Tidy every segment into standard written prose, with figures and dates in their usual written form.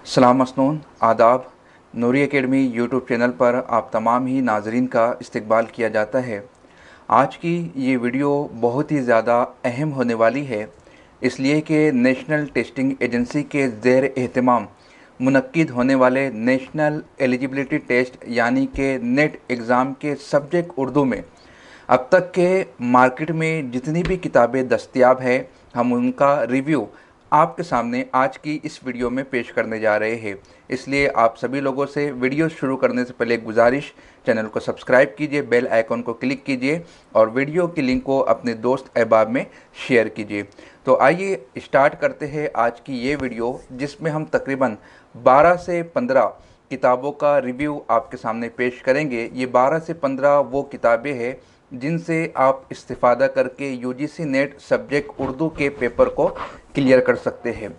सलाम मसनून आदाब। नूरी academy YouTube channel पर आप तमाम ही नाजरीन का इस्तकबाल किया जाता है। आज की ये वीडियो बहुत ही ज़्यादा अहम होने वाली है, इसलिए कि नेशनल टेस्टिंग एजेंसी के ज़ेर एहतमाम मुनक्किद होने वाले नेशनल एलिजिबिलिटी टेस्ट यानी कि नेट एग्ज़ाम के सब्जेक्ट उर्दू में अब तक के मार्केट में जितनी भी किताबें दस्तयाब हैं, हम उनका रिव्यू आपके सामने आज की इस वीडियो में पेश करने जा रहे हैं। इसलिए आप सभी लोगों से वीडियो शुरू करने से पहले एक गुजारिश, चैनल को सब्सक्राइब कीजिए, बेल आइकॉन को क्लिक कीजिए और वीडियो की लिंक को अपने दोस्त अहबाब में शेयर कीजिए। तो आइए स्टार्ट करते हैं आज की ये वीडियो, जिसमें हम तकरीबन 12 से 15 किताबों का रिव्यू आपके सामने पेश करेंगे। ये 12 से 15 वो किताबें हैं जिनसे आप इस्तिफ़ादा करके यूजीसी नेट सब्जेक्ट उर्दू के पेपर को क्लियर कर सकते हैं।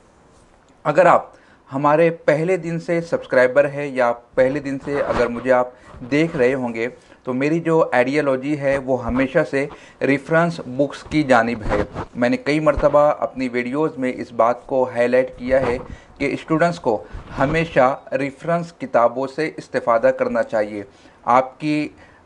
अगर आप हमारे पहले दिन से सब्सक्राइबर है या पहले दिन से अगर मुझे आप देख रहे होंगे, तो मेरी जो आइडियोलॉजी है वो हमेशा से रेफरेंस बुक्स की जानिब है। मैंने कई मरतबा अपनी वीडियोस में इस बात को हाईलाइट किया है कि स्टूडेंट्स को हमेशा रेफरेंस किताबों से इस्तिफ़ादा करना चाहिए।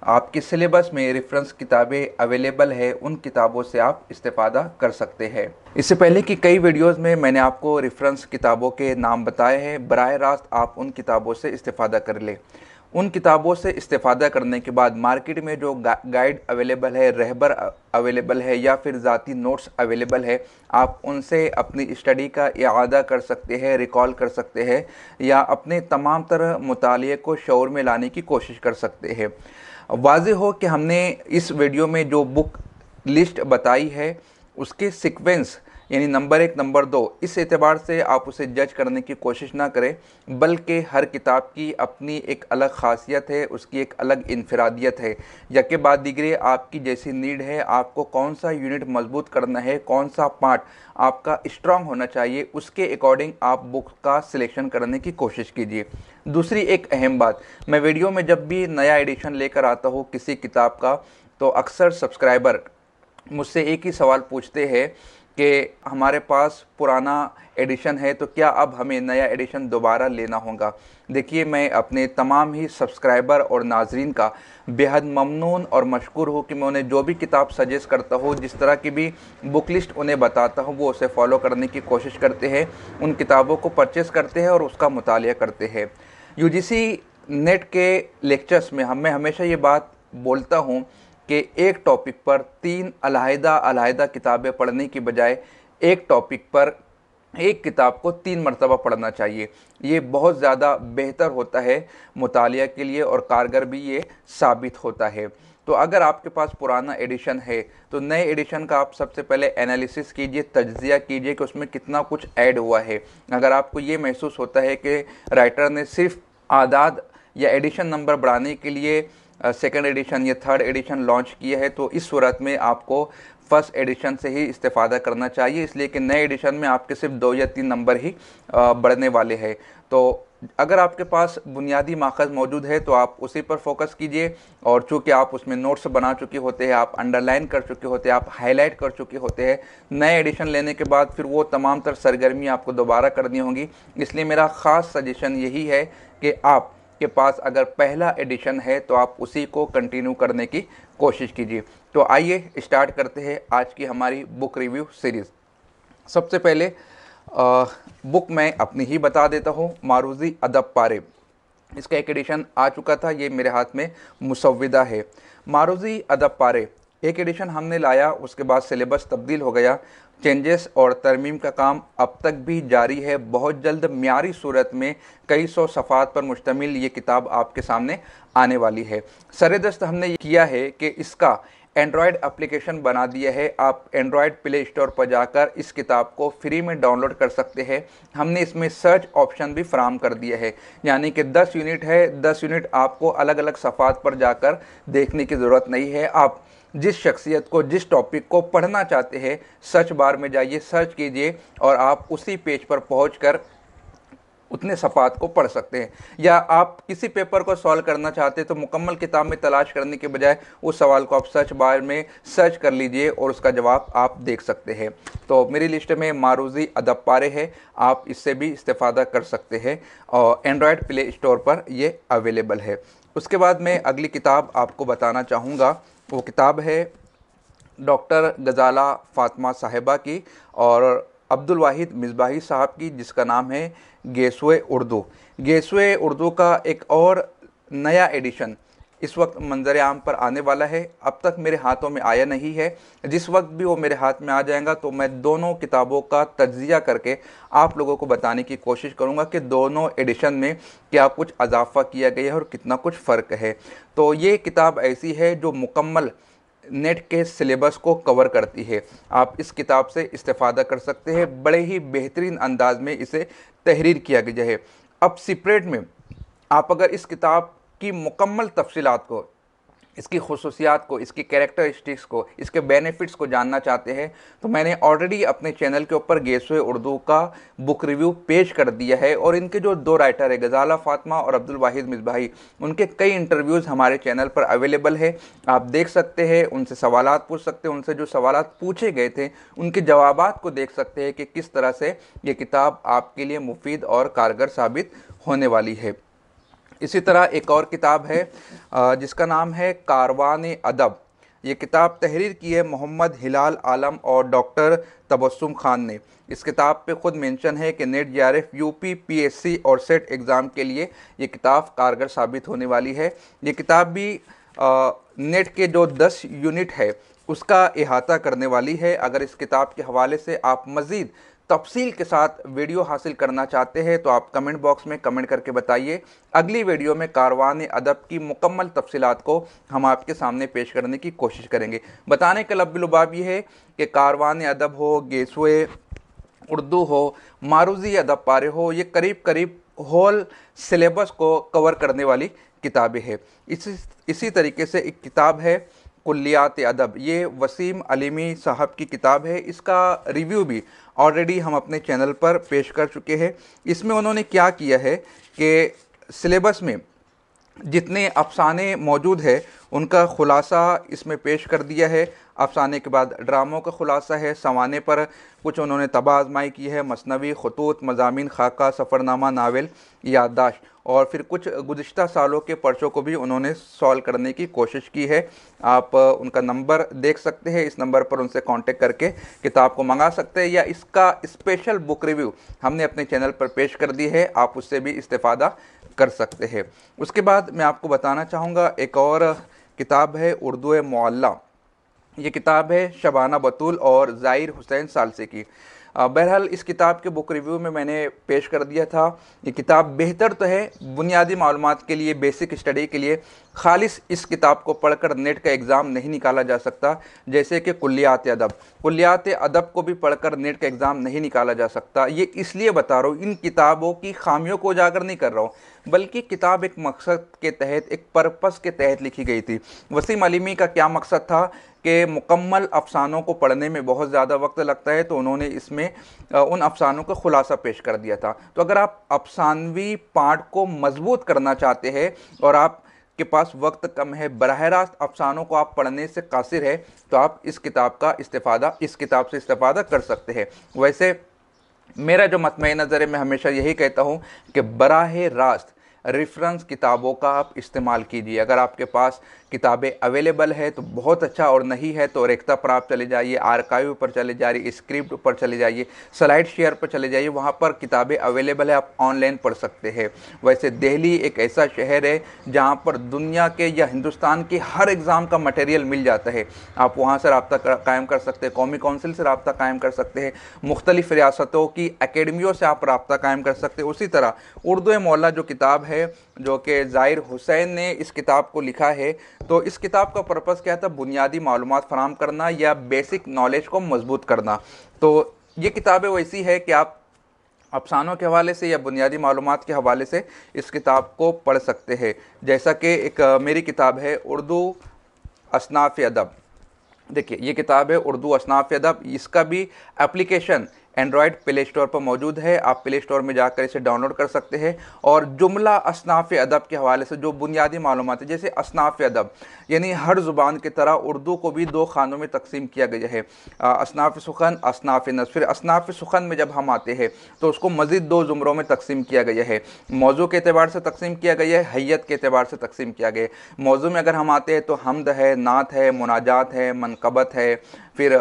आपके सिलेबस में रेफरेंस किताबें अवेलेबल है, उन किताबों से आप इस्तिफ़ादा कर सकते हैं। इससे पहले कि कई वीडियोस में मैंने आपको रेफरेंस किताबों के नाम बताए हैं, बराह रास्त आप उन किताबों से इस्तिफ़ादा कर लें। उन किताबों से इस्तिफ़ादा करने के बाद मार्केट में जो गाइड अवेलेबल है, रहबर अवेलेबल है या फिर ज़ाती नोट्स अवेलेबल है, आप उनसे अपनी स्टडी का इआदा कर सकते हैं, रिकॉल कर सकते हैं या अपने तमाम तरह मुतालिए को शऊर में लाने की कोशिश कर सकते हैं। वाज़ेह हो कि हमने इस वीडियो में जो बुक लिस्ट बताई है उसके सीक्वेंस यानी नंबर 1 नंबर 2 इस एतबार से आप उसे जज करने की कोशिश ना करें, बल्कि हर किताब की अपनी एक अलग ख़ासियत है, उसकी एक अलग इनफरादियत है। यके बाद दीगरे आपकी जैसी नीड है, आपको कौन सा यूनिट मजबूत करना है, कौन सा पार्ट आपका स्ट्रांग होना चाहिए, उसके अकॉर्डिंग आप बुक का सिलेक्शन करने की कोशिश कीजिए। दूसरी एक अहम बात, मैं वीडियो में जब भी नया एडिशन लेकर आता हूँ किसी किताब का, तो अक्सर सब्सक्राइबर मुझसे एक ही सवाल पूछते हैं कि हमारे पास पुराना एडिशन है तो क्या अब हमें नया एडिशन दोबारा लेना होगा। देखिए, मैं अपने तमाम ही सब्सक्राइबर और नाजरीन का बेहद ममनून और मशकूर हूँ कि मैं उन्हें जो भी किताब सजेस्ट करता हूँ, जिस तरह की भी बुक लिस्ट उन्हें बताता हूँ, वो उसे फॉलो करने की कोशिश करते हैं, उन किताबों को परचेज़ करते हैं और उसका मुतालिया करते हैं। यूजीसी नेट के लेक्चर्स में मैं हमेशा ये बात बोलता हूँ कि एक टॉपिक पर 3 अलहदा किताबें पढ़ने की बजाय एक टॉपिक पर एक किताब को 3 मरतबा पढ़ना चाहिए। ये बहुत ज़्यादा बेहतर होता है मुतालिया के लिए और कारगर भी ये साबित होता है। तो अगर आपके पास पुराना एडिशन है तो नए एडिशन का आप सबसे पहले एनालिसिस कीजिए, तज्ज़िया कीजिए कि उसमें कितना कुछ ऐड हुआ है। अगर आपको ये महसूस होता है कि राइटर ने सिर्फ आदाद या एडिशन नंबर बढ़ाने के लिए सेकंड एडिशन या थर्ड एडिशन लॉन्च किया है, तो इस सूरत में आपको फर्स्ट एडिशन से ही इस्तिफ़ादा करना चाहिए, इसलिए कि नए एडिशन में आपके सिर्फ 2 या 3 नंबर ही बढ़ने वाले हैं। तो अगर आपके पास बुनियादी माखज़ मौजूद है तो आप उसी पर फोकस कीजिए, और चूँकि आप उसमें नोट्स बना चुके होते हैं, आप अंडरलाइन कर चुके होते हैं, आप हाईलाइट कर चुके होते हैं, नए एडिशन लेने के बाद फिर वो तमाम तर सरगर्मी आपको दोबारा करनी होंगी। इसलिए मेरा ख़ास सजेशन यही है कि आप के पास अगर पहला एडिशन है तो आप उसी को कंटिन्यू करने की कोशिश कीजिए। तो आइए स्टार्ट करते हैं आज की हमारी बुक रिव्यू सीरीज़। सबसे पहले बुक मैं अपनी ही बता देता हूँ, मारूज़ी अदब पारे। इसका एक एडिशन आ चुका था, ये मेरे हाथ में मुसव्विदा है। मारूज़ी अदब पारे एक एडिशन हमने लाया, उसके बाद सिलेबस तब्दील हो गया, चेंजेस और तरमीम का काम अब तक भी जारी है। बहुत जल्द म्यारी सूरत में कई सौ सफ़ात पर मुश्तमिल ये किताब आपके सामने आने वाली है। सरेदस्त हमने ये किया है कि इसका एंड्रॉयड एप्लीकेशन बना दिया है, आप एंड्रॉयड प्ले स्टोर पर जाकर इस किताब को फ्री में डाउनलोड कर सकते हैं। हमने इसमें सर्च ऑप्शन भी फराम कर दिया है, यानी कि 10 यूनिट है, 10 यूनिट आपको अलग अलग सफ़ात पर जाकर देखने की ज़रूरत नहीं है। आप जिस शख्सियत को, जिस टॉपिक को पढ़ना चाहते हैं, सर्च बार में जाइए, सर्च कीजिए और आप उसी पेज पर पहुंचकर उतने सफ़ात को पढ़ सकते हैं। या आप किसी पेपर को सॉल्व करना चाहते हैं तो मुकम्मल किताब में तलाश करने के बजाय उस सवाल को आप सर्च बार में सर्च कर लीजिए और उसका जवाब आप देख सकते हैं। तो मेरी लिस्ट में मारूज़ी अदब पारे है, आप इससे भी इस्तेफ़ादा कर सकते हैं और एंड्रॉयड प्ले स्टोर पर ये अवेलेबल है। उसके बाद मैं अगली किताब आपको बताना चाहूँगा, वो किताब है डॉक्टर गज़ाला फ़ातिमा साहिबा की और अब्दुल वाहिद मिसबाही साहब की, जिसका नाम है गेसवे उर्दू। गेसवे उर्दू का एक और नया एडिशन इस वक्त मंजर आम पर आने वाला है। अब तक मेरे हाथों में आया नहीं है, जिस वक्त भी वो मेरे हाथ में आ जाएगा तो मैं दोनों किताबों का तज्ज़िया करके आप लोगों को बताने की कोशिश करूंगा कि दोनों एडिशन में क्या कुछ इजाफा किया गया है और कितना कुछ फ़र्क है। तो ये किताब ऐसी है जो मुकम्मल नेट के सिलेबस को कवर करती है। आप इस किताब से इस्तेफ़ादा कर सकते हैं, बड़े ही बेहतरीन अंदाज में इसे तहरीर किया गया है। अब सेपरेट में आप अगर इस किताब की मुकम्मल तफसीलात को, इसकी खुसूसियात को, इसकी कैरेक्टरिस्टिक्स को, इसके बेनिफिट्स को जानना चाहते हैं तो मैंने ऑलरेडी अपने चैनल के ऊपर गेसवे उर्दू का बुक रिव्यू पेश कर दिया है और इनके जो दो राइटर है गज़ाला फ़ातिमा और अब्दुल वाहिद मिसबाही, उनके कई इंटरव्यूज़ हमारे चैनल पर अवेलेबल है। आप देख सकते हैं, उनसे सवालात पूछ सकते हैं, उनसे जो सवालात पूछे गए थे उनके जवाबात को देख सकते हैं कि किस तरह से ये किताब आपके लिए मुफीद और कारगर साबित होने वाली है। इसी तरह एक और किताब है जिसका नाम है कारवान अदब। ये किताब तहरीर की है मोहम्मद हिलाल आलम और डॉक्टर तबस्सुम खान ने। इस किताब पे ख़ुद मेंशन है कि नेट जेआरएफ, यूपी, पीएससी और सेट एग्ज़ाम के लिए ये किताब कारगर साबित होने वाली है। ये किताब भी नेट के जो 10 यूनिट है उसका इहाता करने वाली है। अगर इस किताब के हवाले से आप मज़ीद तफसील के साथ वीडियो हासिल करना चाहते हैं तो आप कमेंट बॉक्स में कमेंट करके बताइए। अगली वीडियो में कारवान अदब की मुकम्मल तफसीलात को हम आपके सामने पेश करने की कोशिश करेंगे। बताने का लब्बुलुबाब ये है कि कारवान अदब हो, गेसवे उर्दू हो, मारूज़ी अदब पारे हो, ये करीब करीब होल सिलेबस को कवर करने वाली किताबें हैं। इसी तरीके से एक किताब है कुल्लियात अदब, ये वसीम अलीमी साहब की किताब है। इसका रिव्यू भी ऑलरेडी हम अपने चैनल पर पेश कर चुके हैं। इसमें उन्होंने क्या किया है कि सिलेबस में जितने अफसाने मौजूद है उनका ख़ुलासा इसमें पेश कर दिया है। अफसाने के बाद ड्रामों का ख़ुलासा है, सवाने पर कुछ उन्होंने तबाह आजमाई की है, मसनवी, खतूत, मज़ामीन, खाका, सफ़रनामा, नावल, याददाश्त और फिर कुछ गुज़िश्ता सालों के पर्चों को भी उन्होंने सॉल्व करने की कोशिश की है। आप उनका नंबर देख सकते हैं, इस नंबर पर उनसे कांटेक्ट करके किताब को मंगा सकते हैं या इसका स्पेशल बुक रिव्यू हमने अपने चैनल पर पेश कर दी है, आप उससे भी इस्तेफ़ादा कर सकते हैं। उसके बाद मैं आपको बताना चाहूँगा एक और किताब है उर्दू मुअल्ला। ये किताब है शबाना बतूल और ज़ाहिर हुसैन सालसी की। बहरहाल इस किताब के बुक रिव्यू में मैंने पेश कर दिया था। ये किताब बेहतर तो है बुनियादी मालूमात के लिए, बेसिक स्टडी के लिए। खालिस इस किताब को पढ़कर नेट का एग्ज़ाम नहीं निकाला जा सकता, जैसे कि कुल्लियात अदब। कुल्लियात अदब को भी पढ़कर नेट का एग्ज़ाम नहीं निकाला जा सकता। ये इसलिए बता रहा हूँ, इन किताबों की खामियों को उजागर नहीं कर रहा हूँ, बल्कि किताब एक मकसद के तहत, एक पर्पस के तहत लिखी गई थी। वसीम अलीमी का क्या मकसद था कि मुकम्मल अफसानों को पढ़ने में बहुत ज़्यादा वक्त लगता है, तो उन्होंने इसमें उन अफसानों का खुलासा पेश कर दिया था। तो अगर आप अफसानवी पार्ट को मजबूत करना चाहते हैं और आपके पास वक्त कम है, बराह रास्त अफसानों को आप पढ़ने से कासिर है, तो आप इस किताब से इस्तेफ़ादा कर सकते हैं। वैसे मेरा जो मतमई नज़र है, मैं हमेशा यही कहता हूँ कि बराह रास्त रेफरेंस किताबों का आप इस्तेमाल कीजिए। अगर आपके पास किताबें अवेलेबल है तो बहुत अच्छा, और नहीं है तो रेख्ता पर आप चले जाइए, आर्काइव पर चले जाइए, स्क्रिप्ट पर चले जाइए, स्लाइड शेयर पर चले जाइए, वहाँ पर किताबें अवेलेबल है, आप ऑनलाइन पढ़ सकते हैं। वैसे दिल्ली एक ऐसा शहर है जहाँ पर दुनिया के या हिंदुस्तान के हर एग्ज़ाम का मटेरियल मिल जाता है। आप वहाँ से रब्ता कायम कर सकते हैं, कौमी काउंसिल से रब्ता कायम कर सकते हैं, मुख्तलिफ़ रियासतों की अकेडमियों से आप रब्ता कायम कर सकते हैं। उसी तरह उर्दू मुअल्ला जो किताब है, जो कि ज़ाहिर हुसैन ने इस किताब को लिखा है, तो इस किताब का पर्पस क्या था? बुनियादी मालूमात फराहम करना या बेसिक नॉलेज को मजबूत करना। तो ये किताबें वैसी है कि आप अफसानों के हवाले से या बुनियादी मालूमात के हवाले से इस किताब को पढ़ सकते हैं। जैसा कि एक मेरी किताब है उर्दू असनाफ़ अदब। देखिए, ये किताब है उर्दू असनाफ़ अदब, इसका भी एप्लीकेशन एंड्रॉयड प्ले स्टोर पर मौजूद है, आप प्ले स्टोर में जाकर इसे डाउनलोड कर सकते हैं। और जुमला असनाफ़ अदब के हवाले से जो बुनियादी मालूमात है, जैसे असनाफ़ अदब यानी हर ज़ुबान की तरह उर्दू को भी दो खानों में तकसीम किया गया है, असनाफ़ सुखन, असनाफ़ नस्र। फिर असनाफ़ सुखन में जब हम आते हैं तो उसको मज़ीद दो ज़ुमरों में तकसीम किया गया है, मौजू के अतबार से तकसीम किया गया है, हैयत के अतबार से तकसीम किया गया है। मौजू में अगर हम आते हैं तो हमद है, नात है, मुनाजात है, मनकबत है, फिर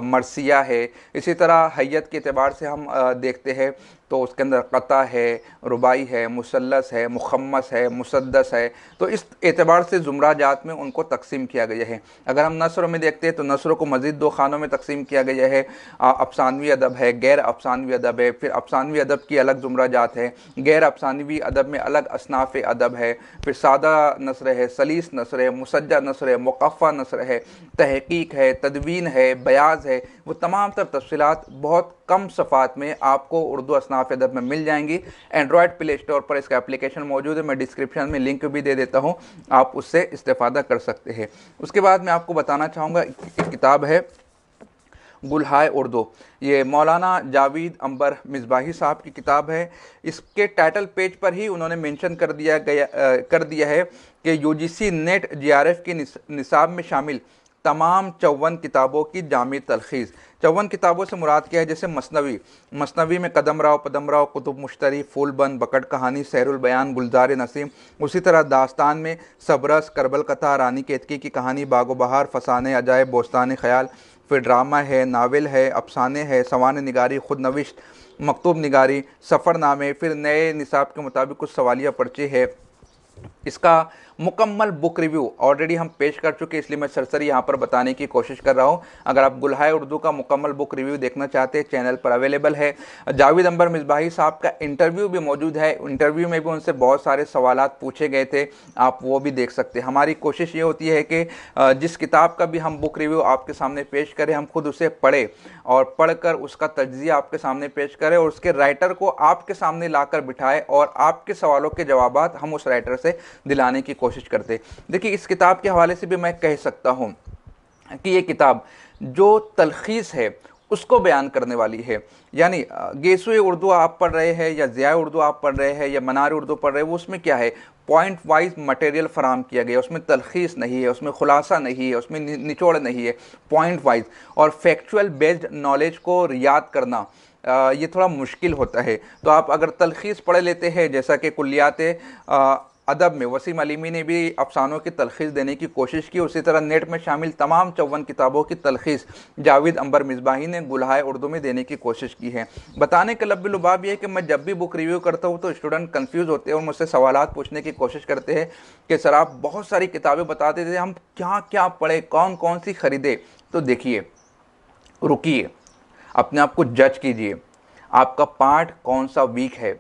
मरसिया है। इसी तरह हैयत के अतबार से हम देखते हैं तो उसके अंदर क़ता है, रुबाई है, मुसल्लस है, मुखम्मस है, मुसद्दस है। तो इस एतबार से ज़ुमरा जात में उनको तकसीम किया गया है। अगर हम नस्र में देखते हैं तो नस्र को मज़ीद दो खानों में तकसीम किया गया है, अफ़सानवी अदब है, गैर अफ़सानवी अदब है। फिर अफ़सानवी अदब की अलग ज़ुमरा जात है, गैर अफ़सानवी अदब में अलग असनाफ़ अदब है। फिर सादा नस्र है, सलीस नस्र है, मुसज्जा नस्र है, मुक़फ़्फ़ा नस्र है, तहक़ीक़ है, तदवीन है, बयाज़ है। वो तमाम तर तफ़सीलात बहुत कम सफ़ात में आपको उर्दू असनाफ़ अदब में मिल जाएंगी। एंड्रॉयड प्ले स्टोर पर इसका एप्लीकेशन मौजूद है, मैं डिस्क्रिप्शन में लिंक भी दे देता हूँ, आप उससे इस्तेफ़ादा कर सकते हैं। उसके बाद मैं आपको बताना चाहूँगा, एक किताब है गुलहाए उर्दू, ये मौलाना जावेद अंबर मिसबाही साहब की किताब है। इसके टाइटल पेज पर ही उन्होंने मेंशन कर दिया है कि यूजीसी नेट जीआरएफ की निसाब में शामिल तमाम 54 किताबों की जामी तलखीस। 54 किताबों से मुराद क्या है, जैसे मसनवी में कदम राव, पदम राव, कुतुब मुश्तरी, फूलबंद, बकट कहानी, सहरुल बयान, गुलजार नसीम। उसी तरह दास्तान में सबरस, करबल कथा, रानी केतकी की कहानी, बागो बहार, फसाने अजायब, बोस्तान ख्याल। फिर ड्रामा है, नावल है, अफसाने है, सवान निगारी, खुद नविश्त, मकतूब निगारी, सफ़रनामे। फिर नए निसाब के मुताबिक कुछ सवालिया पर्चे है। इसका मुकम्मल बुक रिव्यू ऑलरेडी हम पेश कर चुके हैं, इसलिए मैं सरसरी यहाँ पर बताने की कोशिश कर रहा हूँ। अगर आप गुलहाए उर्दू का मुकम्मल बुक रिव्यू देखना चाहते हैं, चैनल पर अवेलेबल है। जावेद अंबर मिसबाही साहब का इंटरव्यू भी मौजूद है, इंटरव्यू में भी उनसे बहुत सारे सवालात पूछे गए थे, आप वो भी देख सकते हैं। हमारी कोशिश ये होती है कि जिस किताब का भी हम बुक रिव्यू आपके सामने पेश करें, हम खुद उसे पढ़ें और पढ़कर उसका तज्ज़िया आपके सामने पेश करें और उसके राइटर को आपके सामने लाकर बिठाएं और आपके सवालों के जवाबात हम उस राइटर से दिलाने की कोशिश करते। देखिए, इस किताब के हवाले से भी मैं कह सकता हूँ कि ये किताब जो तलखीस है उसको बयान करने वाली है। यानी गेसुए उर्दू आप पढ़ रहे हैं या ज़िया उर्दू आप पढ़ रहे हैं या मनार उर्दू पढ़ रहे हैं, वो उसमें क्या है, पॉइंट वाइज मटेरियल फराम किया गया, उसमें तलखीस नहीं है, उसमें खुलासा नहीं है, उसमें निचोड़ नहीं है, पॉइंट वाइज। और फैक्चुअल बेस्ड नॉलेज को याद करना ये थोड़ा मुश्किल होता है। तो आप अगर तलखीस पढ़ लेते हैं, जैसा कि कुल्लियात अदब में वसीम अलीमी ने भी अफसानों की तलखीस देने की कोशिश की, उसी तरह नेट में शामिल तमाम 54 किताबों की तलखीस जावेद अंबर मिसबाही ने गुलहाए उर्दू में देने की कोशिश की है। बताने का लब लुबाब यह है कि मैं जब भी बुक रिव्यू करता हूँ तो स्टूडेंट कंफ्यूज होते हैं और मुझसे सवालात पूछने की कोशिश करते हैं कि सर आप बहुत सारी किताबें बताते थे, हम क्या क्या पढ़े, कौन कौन सी खरीदे। तो देखिए, रुकिए, अपने आप को जज कीजिए, आपका पार्ट कौन सा वीक है।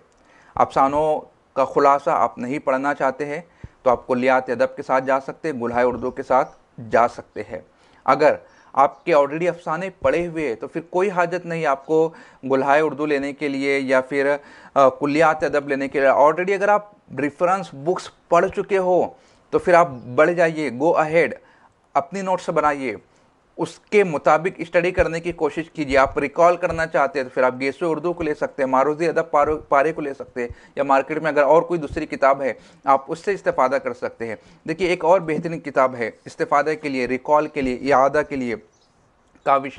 अफसानों का खुलासा आप नहीं पढ़ना चाहते हैं तो आप कुल्लियात अदब के साथ जा सकते हैं, गुलहाए उर्दू के साथ जा सकते हैं। अगर आपके ऑलरेडी अफसाने पढ़े हुए हैं तो फिर कोई हाजत नहीं आपको गुलहाए उर्दू लेने के लिए या फिर कुल्लियात अदब लेने के लिए। ऑलरेडी अगर आप रेफरेंस बुक्स पढ़ चुके हो तो फिर आप बढ़ जाइए, गो अहेड, अपनी नोट्स बनाइए, उसके मुताबिक स्टडी करने की कोशिश कीजिए। आप रिकॉल करना चाहते हैं तो फिर आप गेसो उर्दू को ले सकते हैं, मारूज़ी अदब पारे को ले सकते हैं, या मार्केट में अगर और कोई दूसरी किताब है आप उससे इस्तेफ़ादा कर सकते हैं। देखिए, एक और बेहतरीन किताब है इस्तेफ़ादे के लिए, रिकॉल के लिए, इआदा के लिए, काविश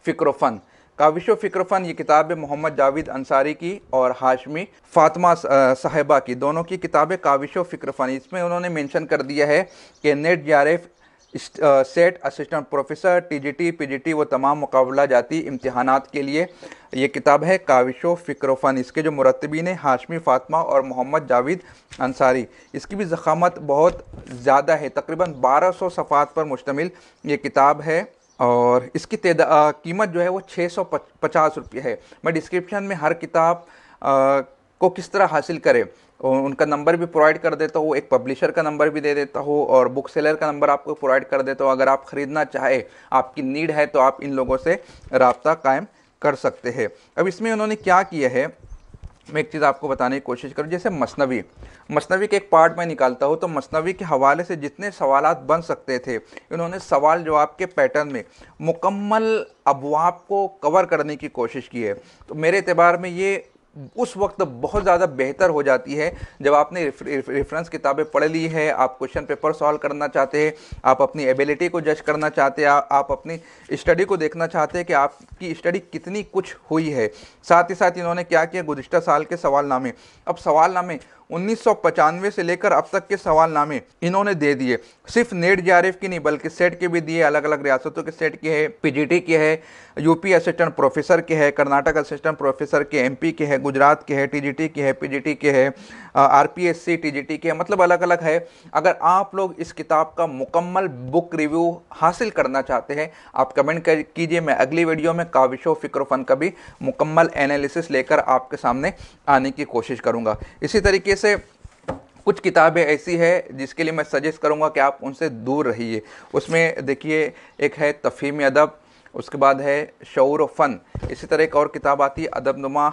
फ़िक्र फ़न। काविश फ़िक्र फ़न ये किताब है मोहम्मद जावेद अंसारी की और हाशमी फ़ातिमा साहिबा की, दोनों की किताबें काविश फ़िक्र फ़न। इसमें उन्होंने मेंशन कर दिया है कि net GRF, set, assistant professor, TGT, PGT व तमाम मुकाबला जाती इम्तिहानात के लिए ये किताब है काविशो फ़िक्र फ़न। इसके जो मुरत्तिबीन हैं हाशमी फ़ातिमा और मोहम्मद जावेद अंसारी। इसकी भी ज़ख़ामत बहुत ज़्यादा है, तकरीबन 1200 सफ़ात पर मुश्तमिल ये किताब है और इसकी कीमत जो है वो 650 रुपये है। मैं डिस्क्रिप्शन में हर किताब को किस तरह हासिल करें उनका नंबर भी प्रोवाइड कर देता हूँ, एक पब्लिशर का नंबर भी दे देता हूँ और बुक सेलर का नंबर आपको प्रोवाइड कर देता हूँ। अगर आप ख़रीदना चाहे, आपकी नीड है तो आप इन लोगों से रब्ता कायम कर सकते हैं। अब इसमें उन्होंने क्या किया है मैं एक चीज़ आपको बताने की कोशिश करूँ, जैसे मसनवी के एक पार्ट में निकालता हूँ, तो मसनवी के हवाले से जितने सवालात बन सकते थे, इन्होंने सवाल जवाब के पैटर्न में मुकम्मल अबवाब को कवर करने की कोशिश की है। तो मेरे एतबार में ये उस वक्त बहुत ज़्यादा बेहतर हो जाती है जब आपने रेफरेंस किताबें पढ़ ली है, आप क्वेश्चन पेपर सॉल्व करना चाहते हैं, आप अपनी एबिलिटी को जज करना चाहते हैं, आप अपनी स्टडी को देखना चाहते हैं कि आपकी स्टडी कितनी कुछ हुई है। साथ ही साथ इन्होंने क्या किया, गुज़िश्ता साल के सवालनामे, अब सवालनामे 1995 से लेकर अब तक के सवालनामे इन्होंने दे दिए। सिर्फ नेट जेआरएफ की नहीं बल्कि सेट के भी दिए, अलग अलग रियासतों के सेट के है, पीजीटी के है, यूपी असिस्टेंट प्रोफेसर के है, कर्नाटक असिस्टेंट प्रोफेसर के, एमपी के है, गुजरात के है, टीजीटी के है, पीजीटी के है, आरपीएससी टीजीटी के है, मतलब अलग अलग है। अगर आप लोग इस किताब का मुकम्मल बुक रिव्यू हासिल करना चाहते हैं, आप कमेंट कीजिए। मैं अगली वीडियो में काविश व फ़िक्र फ़न का भी मुकम्मल एनालिसिस लेकर आपके सामने आने की कोशिश करूँगा। इसी तरीके से कुछ किताबें ऐसी है जिसके लिए मैं सजेस्ट करूंगा कि आप उनसे दूर रहिए। उसमें देखिए, एक है तफ़हीम अदब, उसके बाद है शऊर व फ़न, इसी तरह एक और किताब आती है अदबनुमा,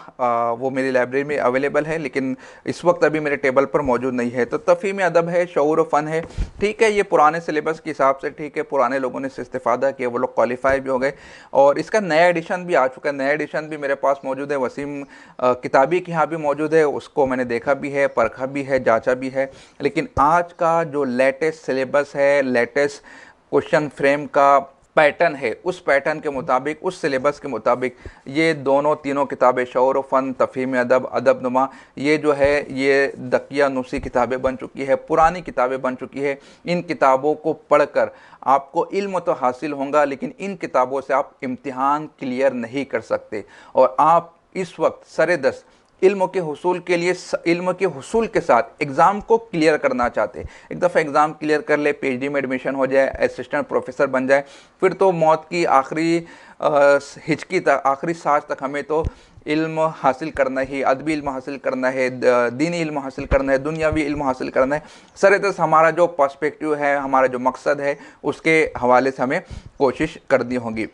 वो मेरी लाइब्रेरी में अवेलेबल है लेकिन इस वक्त अभी मेरे टेबल पर मौजूद नहीं है। तो तफ़हीम अदब है, शऊर व फ़न है, ठीक है, ये पुराने सिलेबस के हिसाब से ठीक है, पुराने लोगों ने इससे इस्तेफ़ादा किया, वो लोग क्वालिफाई भी हो गए और इसका नया एडिशन भी आ चुका है। नया एडिशन भी मेरे पास मौजूद है, वसीम किताबी के यहाँ भी मौजूद है, उसको मैंने देखा भी है, परखा भी है, जाँचा भी है। लेकिन आज का जो लेटेस्ट सिलेबस है, लेटेस्ट क्वेश्चन फ्रेम का पैटर्न है, उस पैटर्न के मुताबिक, उस सिलेबस के मुताबिक ये दोनों तीनों किताबें शऊर व फ़न, तफ़हीम अदब, अदबनुमा, ये जो है ये दकियानुसी किताबें बन चुकी है, पुरानी किताबें बन चुकी है। इन किताबों को पढ़कर आपको इल्म तो हासिल होगा, लेकिन इन किताबों से आप इम्तिहान क्लियर नहीं कर सकते और आप इस वक्त सरेदस्त इल्म के हुसूल के लिए, इल्म के हुसूल के साथ एग्ज़ाम को क्लियर करना चाहते हैं। एक दफ़ा एग्ज़ाम क्लियर कर ले, पीएचडी में एडमिशन हो जाए, असिस्टेंट प्रोफेसर बन जाए, फिर तो मौत की आखिरी हिचकी तक, आखिरी सांस तक हमें तो इल्म हासिल करना ही, अदबी इल्म हासिल करना है, दीनी इल्म हासिल करना है, दुनियावी इल्म हासिल करना है। सरेदस्त हमारा जो पर्सपेक्टिव है, हमारा जो मकसद है, उसके हवाले से हमें कोशिश करनी होगी।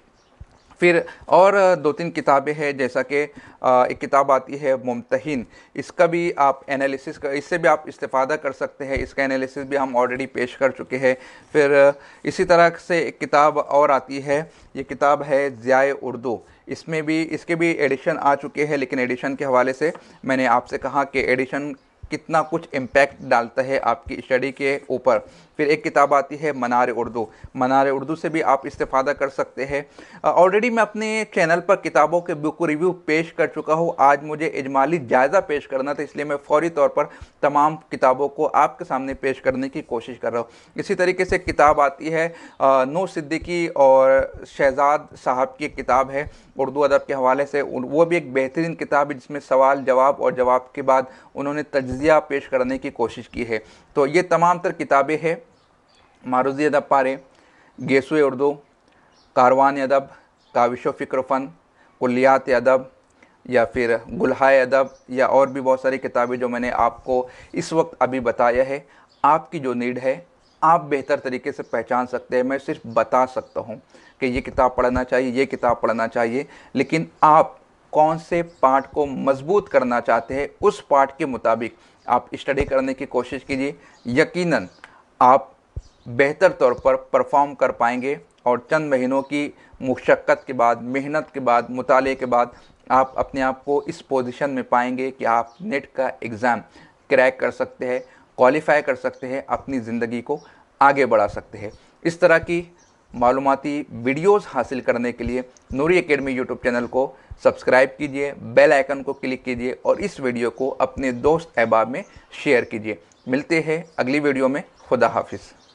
फिर और दो तीन किताबें हैं, जैसा कि एक किताब आती है मुमतहिन, इसका भी आप एनालिसिस का, इससे भी आप इस्तेफ़ादा कर सकते हैं, इसका एनालिसिस भी हम ऑलरेडी पेश कर चुके हैं। फिर इसी तरह से एक किताब और आती है, ये किताब है ज़ियाए उर्दू, इसमें भी, इसके भी एडिशन आ चुके हैं, लेकिन एडिशन के हवाले से मैंने आपसे कहा कि एडिशन कितना कुछ इम्पैक्ट डालता है आपकी स्टडी के ऊपर। फिर एक किताब आती है मनार उर्दू, मनार उर्दू से भी आप इस्तेफ़ादा कर सकते हैं। ऑलरेडी मैं अपने चैनल पर किताबों के बुक रिव्यू पेश कर चुका हूँ, आज मुझे इजमाली जायज़ा पेश करना था, इसलिए मैं फ़ौरी तौर पर तमाम किताबों को आपके सामने पेश करने की कोशिश कर रहा हूँ। इसी तरीके से किताब आती है नूर सिद्दीकी और शहजाद साहब की एक किताब है उर्दू अदब के हवाले से, वो भी एक बेहतरीन किताब है जिसमें सवाल जवाब और जवाब के बाद उन्होंने तज्ज़िया पेश करने की कोशिश की है। तो ये तमाम तर किताबें हैं, मारूज़ी अदब पारे, गेसुए उर्दू, कारवान अदब, काविश व फ़िक्र फ़न, कुल्लियात अदब, या फिर गुलहाए अदब, या और भी बहुत सारी किताबें जो मैंने आपको इस वक्त अभी बताया है। आपकी जो नीड है आप बेहतर तरीके से पहचान सकते हैं। मैं सिर्फ बता सकता हूँ कि ये किताब पढ़ना चाहिए, ये किताब पढ़ना चाहिए, लेकिन आप कौन से पार्ट को मजबूत करना चाहते हैं, उस पार्ट के मुताबिक आप स्टडी करने की कोशिश कीजिए। यकीनन आप बेहतर तौर पर परफॉर्म कर पाएंगे और चंद महीनों की मुशक्क़त के बाद, मेहनत के बाद, मुताले के बाद आप अपने आप को इस पोजीशन में पाएंगे कि आप नेट का एग्ज़ाम क्रैक कर सकते हैं, क्वालिफाई कर सकते हैं, अपनी ज़िंदगी को आगे बढ़ा सकते हैं। इस तरह की मालूमाती वीडियोस हासिल करने के लिए नूरी एकेडमी यूट्यूब चैनल को सब्सक्राइब कीजिए, बेल आइकन को क्लिक कीजिए और इस वीडियो को अपने दोस्त अहबाब में शेयर कीजिए। मिलते हैं अगली वीडियो में। खुदा हाफिज़।